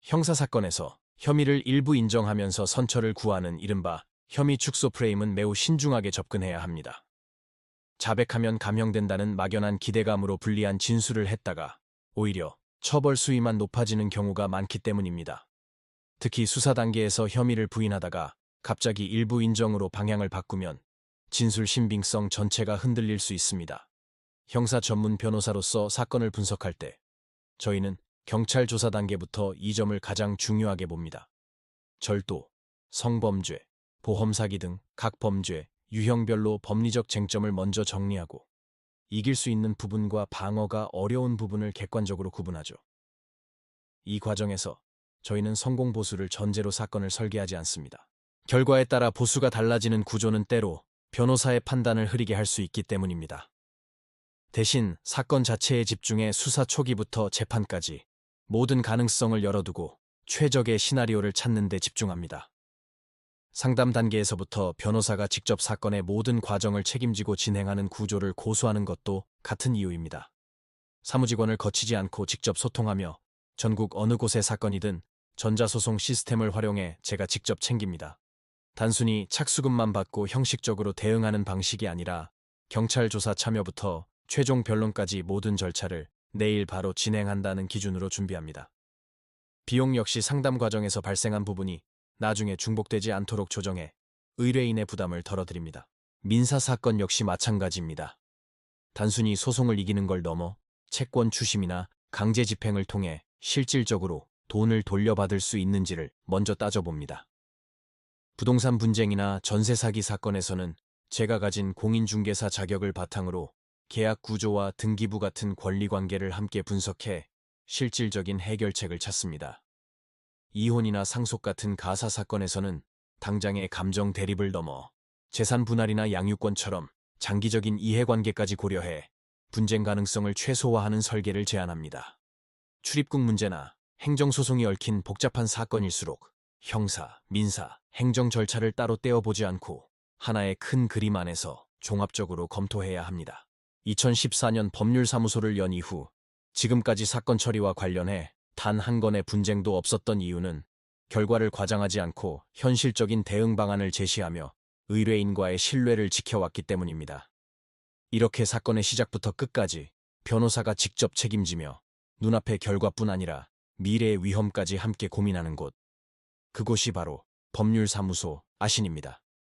형사사건에서 혐의를 일부 인정하면서 선처를 구하는 이른바 혐의 축소 프레임은 매우 신중하게 접근해야 합니다. 자백하면 감형된다는 막연한 기대감으로 불리한 진술을 했다가 오히려 처벌 수위만 높아지는 경우가 많기 때문입니다. 특히 수사 단계에서 혐의를 부인하다가 갑자기 일부 인정으로 방향을 바꾸면 진술 신빙성 전체가 흔들릴 수 있습니다. 형사 전문 변호사로서 사건을 분석할 때 저희는 경찰 조사 단계부터 이 점을 가장 중요하게 봅니다. 절도, 성범죄, 보험사기 등 각 범죄, 유형별로 법리적 쟁점을 먼저 정리하고 이길 수 있는 부분과 방어가 어려운 부분을 객관적으로 구분하죠. 이 과정에서 저희는 성공 보수를 전제로 사건을 설계하지 않습니다. 결과에 따라 보수가 달라지는 구조는 때로 변호사의 판단을 흐리게 할 수 있기 때문입니다. 대신 사건 자체에 집중해 수사 초기부터 재판까지 모든 가능성을 열어두고 최적의 시나리오를 찾는 데 집중합니다. 상담 단계에서부터 변호사가 직접 사건의 모든 과정을 책임지고 진행하는 구조를 고수하는 것도 같은 이유입니다. 사무직원을 거치지 않고 직접 소통하며 전국 어느 곳의 사건이든 전자소송 시스템을 활용해 제가 직접 챙깁니다. 단순히 착수금만 받고 형식적으로 대응하는 방식이 아니라 경찰 조사 참여부터 최종 변론까지 모든 절차를 내일 바로 진행한다는 기준으로 준비합니다. 비용 역시 상담 과정에서 발생한 부분이 나중에 중복되지 않도록 조정해 의뢰인의 부담을 덜어드립니다. 민사사건 역시 마찬가지입니다. 단순히 소송을 이기는 걸 넘어 채권 추심이나 강제 집행을 통해 실질적으로 돈을 돌려받을 수 있는지를 먼저 따져봅니다. 부동산 분쟁이나 전세 사기 사건에서는 제가 가진 공인중개사 자격을 바탕으로 계약 구조와 등기부 같은 권리관계를 함께 분석해 실질적인 해결책을 찾습니다. 이혼이나 상속 같은 가사 사건에서는 당장의 감정 대립을 넘어 재산 분할이나 양육권처럼 장기적인 이해관계까지 고려해 분쟁 가능성을 최소화하는 설계를 제안합니다. 출입국 문제나 행정소송이 얽힌 복잡한 사건일수록 형사, 민사, 행정 절차를 따로 떼어보지 않고 하나의 큰 그림 안에서 종합적으로 검토해야 합니다. 2014년 법률사무소를 연 이후 지금까지 사건 처리와 관련해 단 한 건의 분쟁도 없었던 이유는 결과를 과장하지 않고 현실적인 대응 방안을 제시하며 의뢰인과의 신뢰를 지켜왔기 때문입니다. 이렇게 사건의 시작부터 끝까지 변호사가 직접 책임지며 눈앞의 결과뿐 아니라 미래의 위험까지 함께 고민하는 곳. 그곳이 바로 법률사무소 아신입니다.